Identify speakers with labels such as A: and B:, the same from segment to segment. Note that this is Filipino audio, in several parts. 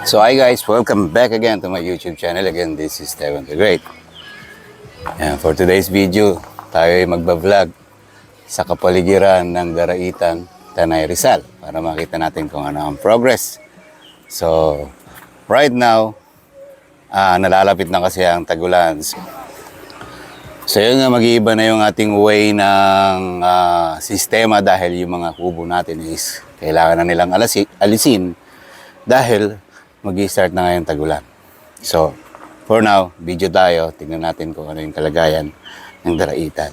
A: So hi guys, welcome back again to my YouTube channel. Again, this is Devon the Great. And for today's video, tayo ay magba-vlog sa kapaligiran ng Daraitan, Tanay Rizal para makita natin kung ano ang progress. So, right now, nalalapit na kasi ang tagulan. So yun nga, mag-iiba na yung ating way ng sistema dahil yung mga kubo natin is kailangan na nilang alisin dahil mag-i-start na ngayon tagulan. So, for now, video tayo. Tingnan natin kung ano yung kalagayan ng Daraitan.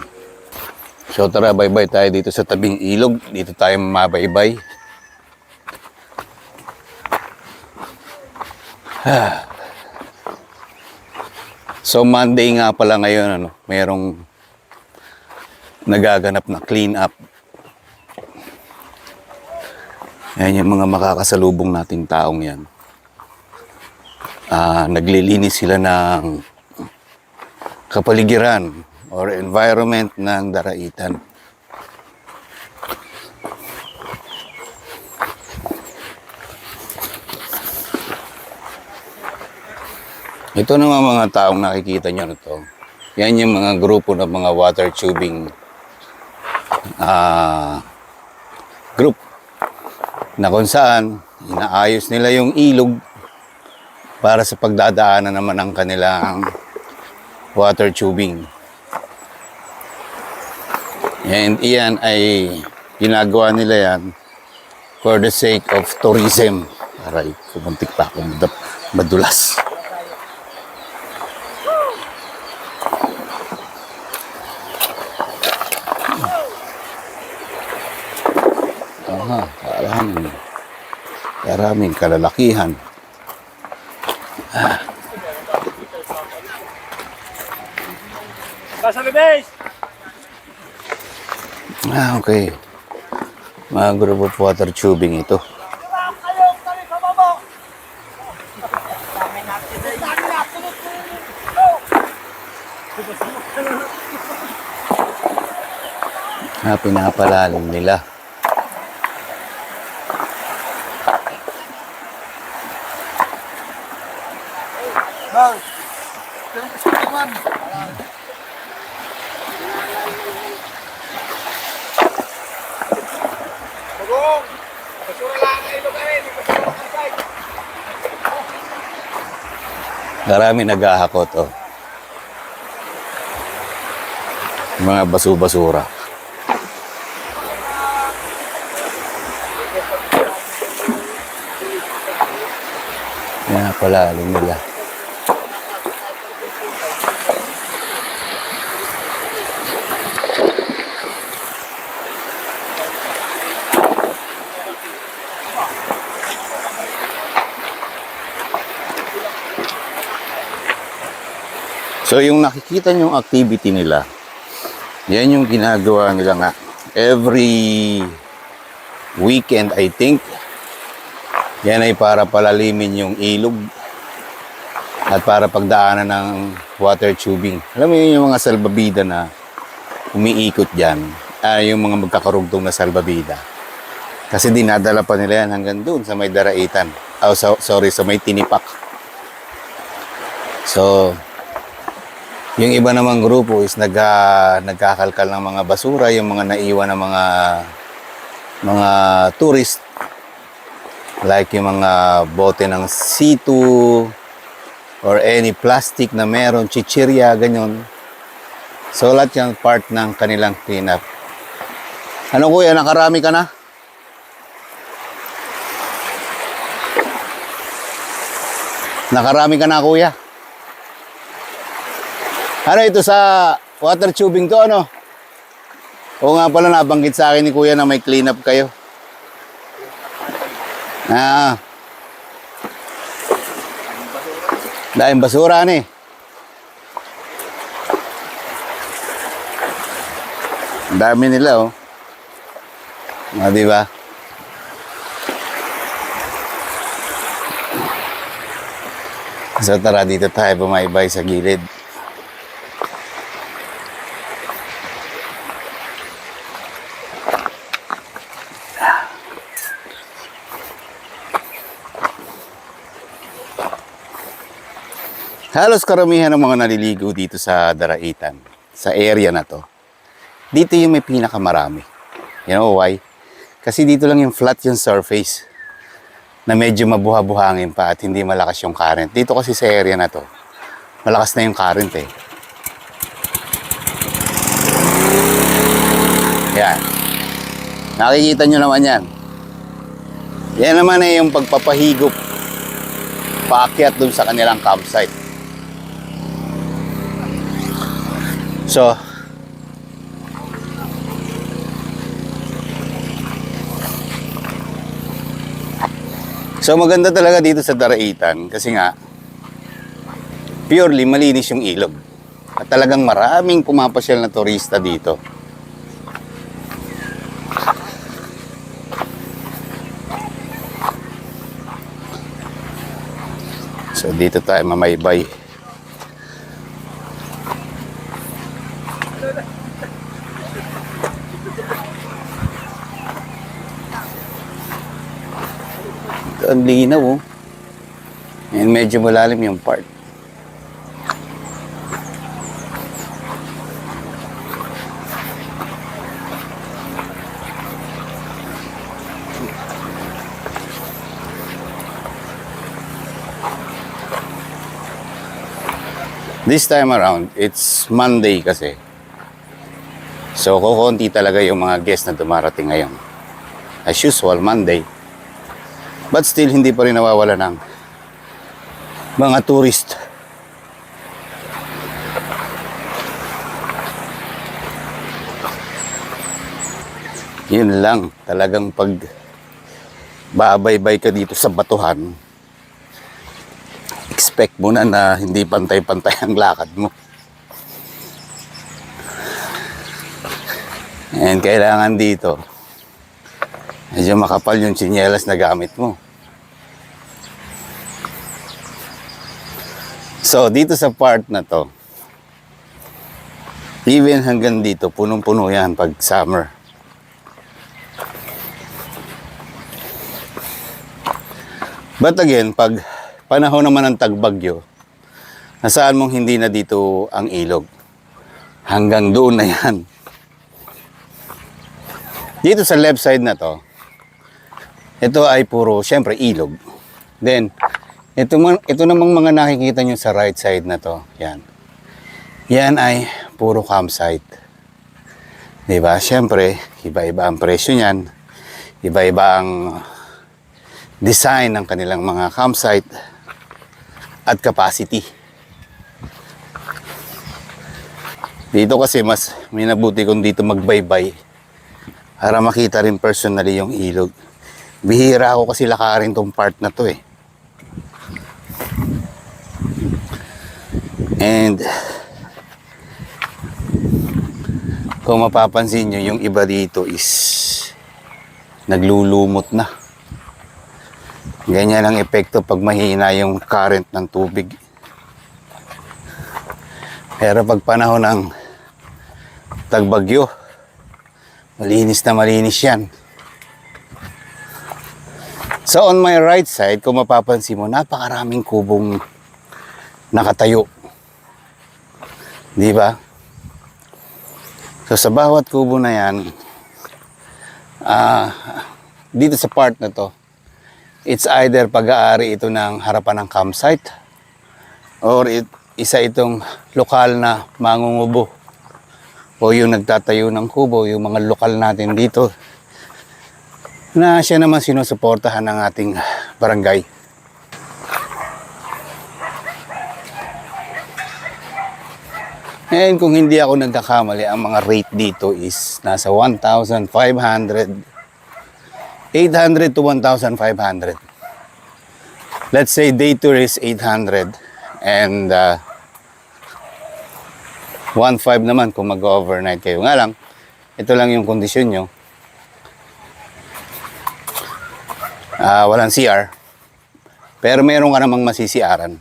A: So, tara, bye-bye tayo dito sa tabing ilog. Dito tayo mabaybay. So, Monday nga pala ngayon, merong nagaganap na clean up. Yan yung mga makakasalubong nating taong yan. Naglilinis sila ng kapaligiran or environment ng Daraitan. Ito naman mga taong nakikita nyo na to. Yan yung mga grupo ng mga water tubing group na kung saan inaayos nila yung ilog para sa pagdadaanan naman ng kanilang water tubing. And iyan ay ginagawa nila yan for the sake of tourism. Aray, kumuntik pa ako madulas. Maraming kalalakihan. Okay. Mga group of water tubing ito. Pinapalalim nila. Marami naghahakot, oh. Mga basu-basura. Yan pala, alam nila. So yung nakikita nyong activity nila, yan yung ginagawa nila nga every weekend, I think. Yan ay para palalimin yung ilog at para pagdaanan ng water tubing. Alam mo yun yung mga salbabida na umiikot dyan, yung mga magkakarugtong na salbabida. Kasi dinadala pa nila yan hanggang doon sa may Daraitan. Sa may Tinipak. So, yung iba namang grupo is nagkakalkal ng mga basura, yung mga naiwan ng mga tourist, like yung mga bote ng C2 or any plastic na meron, chichirya, ganyan. So lahat yan part ng kanilang cleanup. Ano kuya, nakarami ka na? Nakarami ka na kuya? Ano ito sa water tubing to, ano? Oo nga pala, nabanggit sa akin ni kuya na may clean up kayo. Dahil basura ni. Ang dami nila, oh. Diba? So tara, dito tayo bumaybay sa gilid. Halos karamihan ng mga naliligo dito sa Daraitan, sa area na to, dito yung may pinakamarami. You know why? Kasi dito lang yung flat yung surface na medyo mabuha-buhangin pa at hindi malakas yung current. Dito kasi sa area na to, malakas na yung current eh. Yan. Nakikita nyo naman yan. Yan naman eh yung pagpapahigop paakyat dun sa kanilang campsite. So maganda talaga dito sa Daraitan kasi nga purely malinis yung ilog. At talagang maraming pumapasyal na turista dito. So dito tayo mamaybay. Ang linaw oh. And medyo malalim yung part. This time around, it's Monday kasi. So, kukunti talaga yung mga guests na dumarating ngayon. As usual, Monday. But still, hindi pa rin nawawala ng mga tourist. Yun lang, talagang pag babaybay ka dito sa batuhan, expect mo na hindi pantay-pantay ang lakad mo. And kailangan dito, medyo makapal yung tsinelas na gamit mo. So, dito sa part na to, even hanggang dito, punong-puno yan pag summer. But again, pag panahon naman ng tagbagyo, nasaan mong hindi na dito ang ilog? Hanggang doon na yan. Dito sa left side na to, ito ay puro, syempre, ilog. Then, ito namang mga nakikita nyo sa right side na to, yan. Yan ay puro campsite. Diba? Syempre, iba-iba ang presyo niyan. Iba-iba ang design ng kanilang mga campsite at capacity. Dito kasi mas minabuti kung dito magbaybay para makita rin personally yung ilog. Bihira ako kasi lakarin tong part na to eh. And kung mapapansin nyo, yung iba dito is naglulumot na. Ganyan ang epekto pag mahina yung current ng tubig. Pero pag panahon ng tagbagyo, malinis na malinis yan. So on my right side, kung mapapansin mo, napakaraming kubong nakatayo. Di ba? So sa bawat kubo na yan, dito sa part na to, it's either pag-aari ito ng harapan ng campsite or isa itong lokal na mangungubo o yung nagtatayo ng kubo, yung mga lokal natin dito na siya naman sinusuportahan ng ating barangay. And kung hindi ako nagkakamali, ang mga rate dito is nasa 1,500, 800 to 1,500. Let's say day tour is 800 and 1,500 naman kung mag-overnight kayo. Nga lang, ito lang yung kondisyon nyo. Walang CR. Pero meron ka namang masisiaran.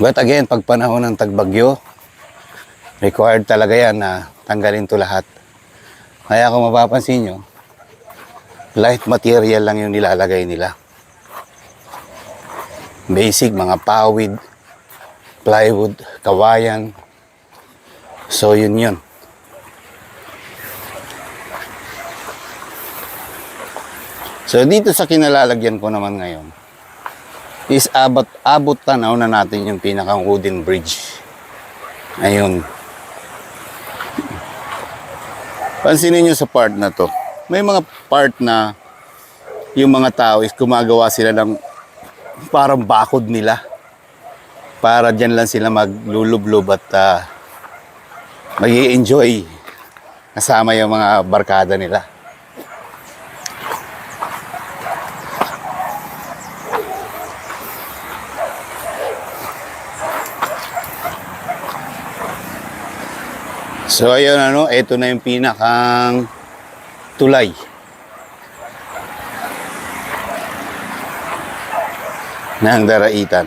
A: But again, pag panahon ng tagbagyo, required talaga yan na tanggalin to lahat. Kaya kung mapapansin nyo, light material lang yung nilalagay nila. Basic, mga pawid, plywood, kawayan. So, yun. So, dito sa kinalalagyan ko naman ngayon, is abot tanaw na natin yung pinakang wooden bridge. Ayun. Pansinin nyo sa part na to. May mga part na yung mga tao is gumagawa sila ng parang bakod nila. Para dyan lang sila maglulublob at mag-i-enjoy kasama yung mga barkada nila. So ayun ito na yung pinakang tulay ng Daraitan.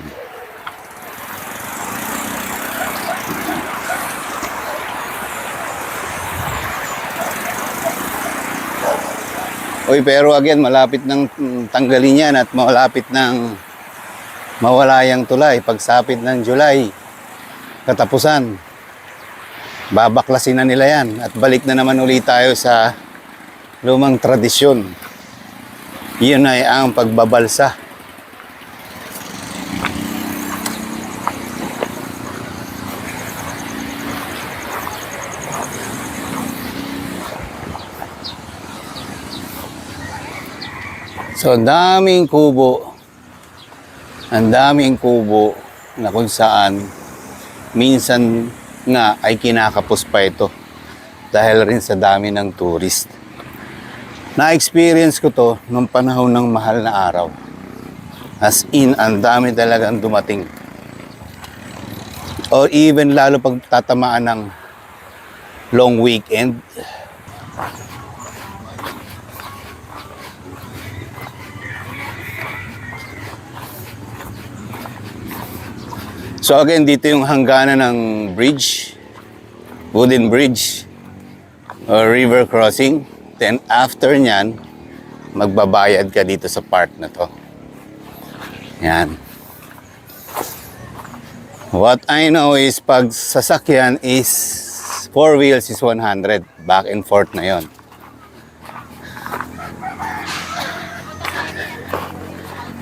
A: Uy, pero again, malapit ng tanggalin yan at malapit ng mawala yung tulay. Pagsapit ng July, katapusan, babaklasin na nila yan at balik na naman ulit tayo sa lumang tradisyon. Iyon ay ang pagbabalsa. So, ang daming kubo na kung saan minsan nga ay kinakapos pa ito dahil rin sa dami ng tourist. Na-experience ko to nung panahon ng mahal na araw. As in, ang dami talagang dumating. Or even lalo pag tatamaan ng long weekend. So again, dito yung hangganan ng bridge, wooden bridge, or river crossing. Then after nyan, magbabayad ka dito sa part na to. Yan. What I know is pag sasakyan is 4 wheels is 100. Back and forth na yon.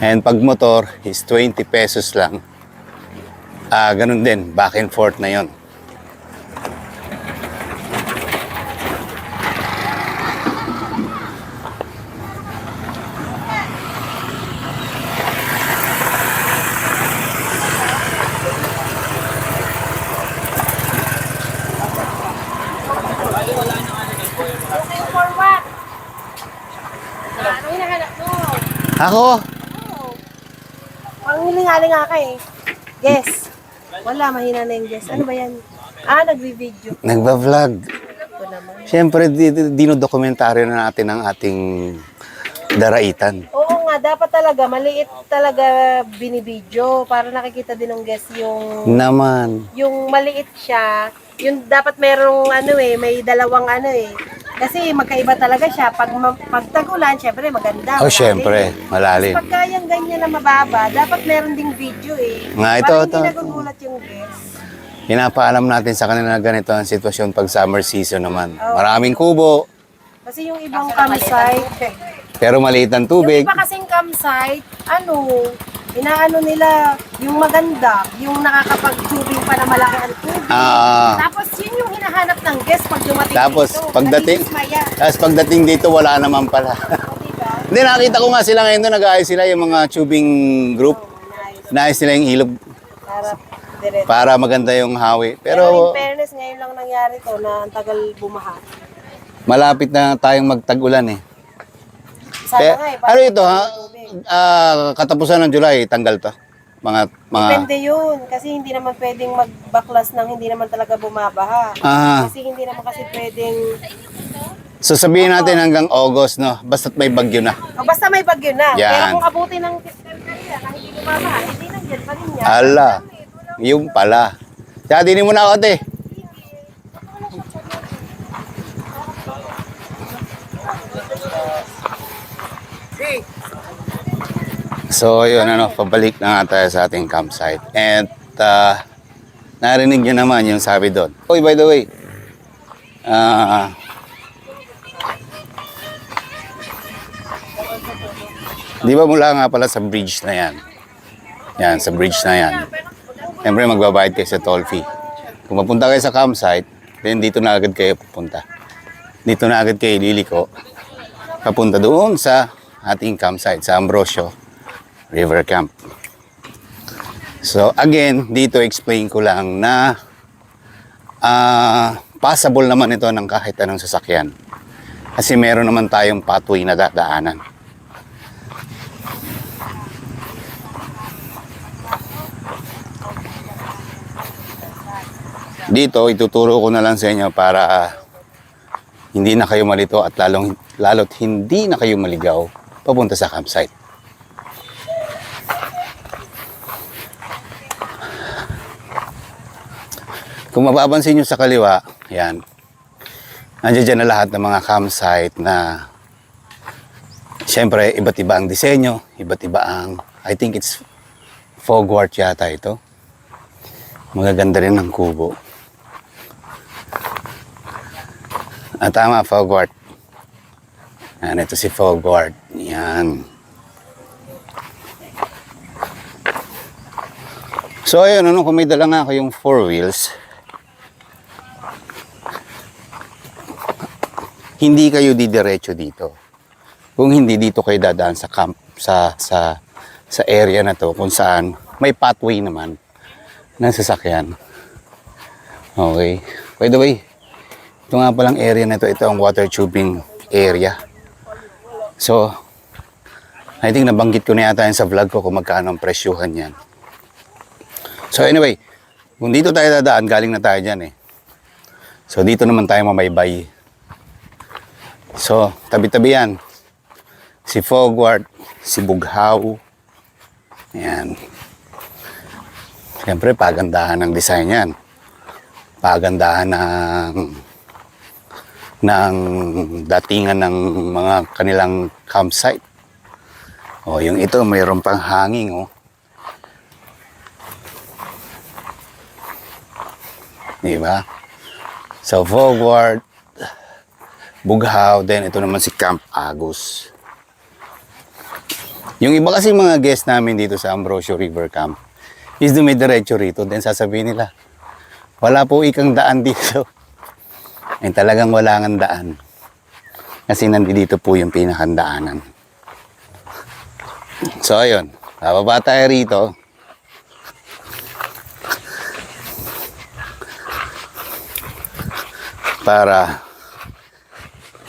A: And pag motor is 20 pesos lang. Ganun din, back and forth na yon.
B: Ano hinahanap mo?
A: Ako?
B: Panghiling-haling nga ka eh. Guess. Wala, mahina na yung guess. Ano ba yan? Nagbi-video.
A: Nagba-vlog.
B: Ito naman.
A: Siyempre, dinodokumentaryo na natin ang ating Daraitan.
B: Oo nga, dapat talaga, maliit talaga binibidyo para nakikita din ng guess yung maliit siya. Yung dapat merong may dalawang Kasi magkaiba talaga siya. Pag tag-ulan, syempre maganda.
A: Oh, syempre, malalim.
B: Pagka yung ganyan na mababa, dapat meron ding video
A: Nga, ito.
B: Hindi nagugulat yung guess.
A: Pinapaalam natin sa kanila na ganito ang sitwasyon pag summer season naman. Maraming kubo.
B: Kasi yung ibang campsite,
A: Pero maliit ang tubig.
B: yung iba kasing campsite, inaano nila yung maganda, yung nakakapag-tubing pa na malaki ang tubig. Tapos yun yung hinahanap ng guest pag dumating
A: Tapos
B: dito.
A: pagdating dito, wala naman pala.
B: Diba?
A: Hindi, nakita ko nga sila ngayon doon, nag-aayos sila yung mga tubing group.
B: Nice.
A: Naayos nila yung ilog
B: Para diretso.
A: para maganda yung hawi.
B: Pero in fairness, ngayon lang nangyari to na ang tagal bumaha.
A: Malapit na tayong magtag-ulan eh.
B: Sana nga
A: Ano ito ha? Katapusan ng July, tanggal to. Mga
B: Depende yun. Kasi hindi naman pwedeng magbaklas ng hindi naman talaga bumabaha. Kasi hindi naman kasi pwedeng...
A: So sabihin natin hanggang August, no? Basta't may bagyo na.
B: Basta may bagyo na.
A: Yan.
B: Pero kung abuti ng September yan, na hindi bumabaha, hindi nandiyan pa rin yan.
A: Ala, yung pala. Kaya dinin mo na ako, te. So, yun, pabalik na nga tayo sa ating campsite. And, narinig nyo naman yung sabi doon. Oh, by the way, di ba mula nga pala sa bridge na yan? Yan, sa bridge na yan. Siyempre, magbabayad kayo sa toll fee. Kung mapunta kayo sa campsite, then dito na agad kayo pupunta. Dito na agad kayo liliko. Papunta doon sa ating campsite, sa Ambrosio River Camp. So, again, dito explain ko lang na passable naman ito ng kahit anong sasakyan. Kasi meron naman tayong pathway na dadaanan. Dito, ituturo ko na lang sa inyo para hindi na kayo malito at lalo't hindi na kayo maligaw papunta sa campsite. Kung mapapansin nyo sa kaliwa, yan, nandiyan dyan na lahat ng mga campsite na siyempre iba't iba ang disenyo, iba't iba ang, I think it's Fogwart yata ito. Magaganda rin ng kubo. Tama, Fogwart. Yan, ito si Fogwart. Yan. So, ayun, kung may dala nga kayong 4 wheels, hindi kayo didiretso dito. Kung hindi, dito kayo dadaan sa camp, sa area na to, kung saan may pathway naman ng sasakyan. Okay. By the way, ito nga palang area na ito ang water tubing area. So, I think nabanggit ko na yata yan sa vlog ko kung magkano ang presyuhan yan. So anyway, kung dito tayo dadaan, galing na tayo dyan eh. So dito naman tayo mamaybay. So, tabi-tabi yan. Si Fogwart, si Bughaw. Yan. Siyempre, pagandahan ng design yan. Pagandahan ng datingan ng mga kanilang campsite. O, yung ito, mayroon pang hanging, oh. Diba? So, Fogwart, Bughaw, then ito naman si Camp Agus. Yung iba kasi mga guest namin dito sa Ambrosio River Camp is dumidiretso rito, then sasabihin nila, wala po ikang daan dito. Ay talagang wala ng daan. Kasi nandito po yung pinakandaanan. So ayun, bababa tayo rito. Para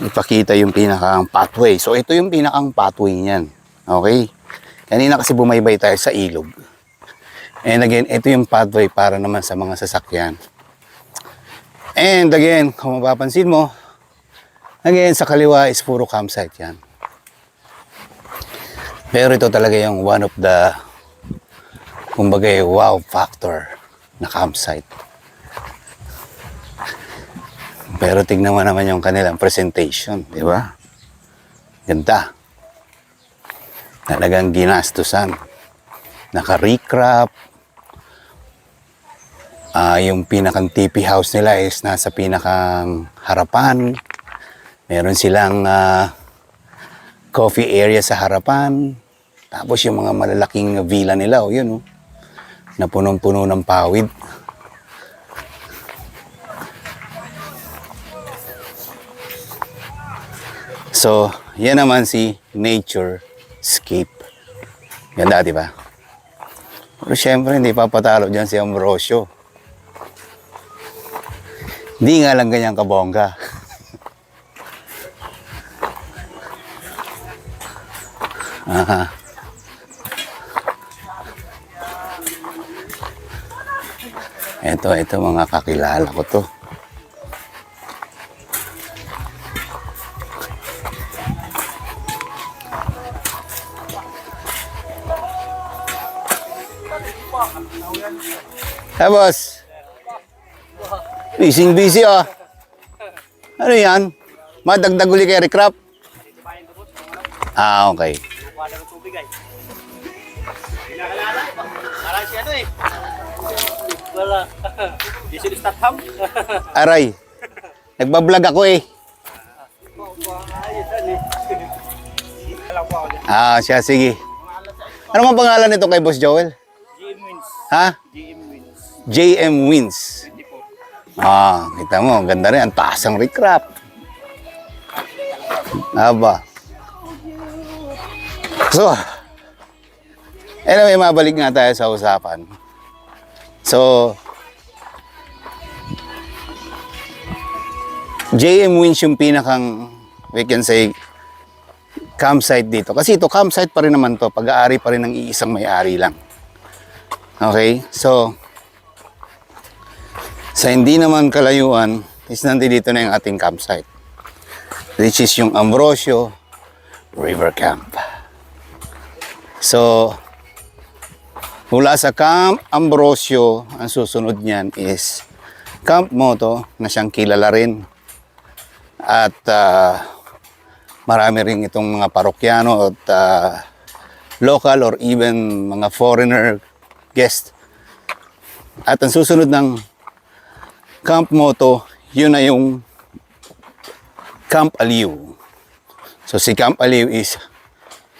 A: ipakita yung pinakang pathway. So ito yung pinakang pathway niyan. Okay? Kanina kasi bumaybay tayo sa ilog. And again, ito yung pathway para naman sa mga sasakyan. And again, kung mapapansin mo, again, sa kaliwa is puro campsite yan. Pero ito talaga yung one of the, kumbaga, wow factor na campsite. Pero tignan mo naman yung kanilang presentation, di ba? Ganda. Talagang ginastusan. Naka-recrap. Yung pinakang TP house nila is nasa pinakang harapan. Meron silang coffee area sa harapan. Tapos yung mga malalaking villa nila, yun, na punong-puno ng pawid. So, yan naman si Nature Scape. Ganda, di ba? Pero syempre, hindi papatalo dyan si Ambrosio. Hindi nga lang ganyan kabongga. Aha. Ito mga kakilala ko to. Hey, boss. Busy ah. Ano yan? Madagdag uli kay recrap? Okay.
C: Wala ng tubig ay. Pinakalala. Parang si ano eh. Wala. Di sila statham.
A: Aray, nagbablog ako eh. Siya, sige. Ano bang pangalan nito kay Boss Joel?
C: GM wins.
A: Ha?
C: GM wins.
A: JM Wins.
C: 24.
A: Kita mo, ang ganda rin. Ang taas ang recrap. Aba. So, anyway, mabalik nga tayo sa usapan. So, JM Wins yung pinakang, we can say, campsite dito. Kasi ito, campsite pa rin naman to. Pag-aari pa rin ng iisang may-ari lang. Okay? So, sa hindi naman kalayuan, is nandito na yung ating campsite. Which is yung Ambrosio River Camp. So, mula sa Camp Ambrosio, ang susunod niyan is Camp Moto na siyang kilala rin. At marami rin itong mga parokyano at local or even mga foreigner guest. At ang susunod ng Camp Moto, yun na yung Camp Aliw. So si Camp Aliw is,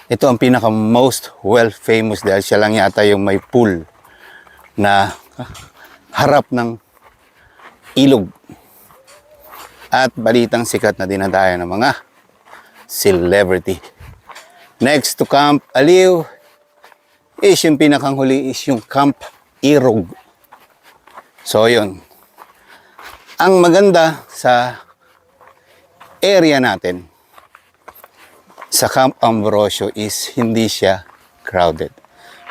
A: ito ang pinaka most well famous dahil siya lang yata yung may pool na harap ng ilog. At balitang sikat na dinadayo ng mga celebrity. Next to Camp Aliw is yung pinakang huli is yung Camp Irog. So yun. Ang maganda sa area natin sa Camp Ambrosio is hindi siya crowded.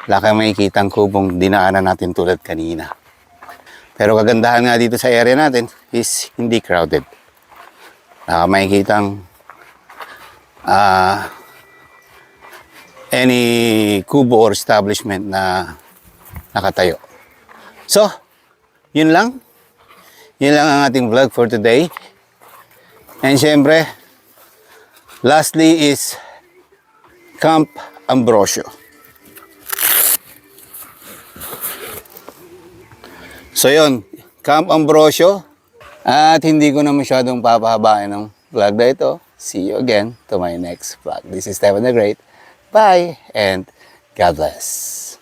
A: Wala kang makikitang kubong dinaanan natin tulad kanina. Pero kagandahan nga dito sa area natin is hindi crowded. Wala kang makikitang any kubo or establishment na nakatayo. So, yun lang. Yun lang ang ating vlog for today. And syempre, lastly is Camp Ambrosio. So yun, Camp Ambrosio. At hindi ko na masyadong papahabain ng vlog na ito. See you again to my next vlog. This is Stephen the Great. Bye and God bless.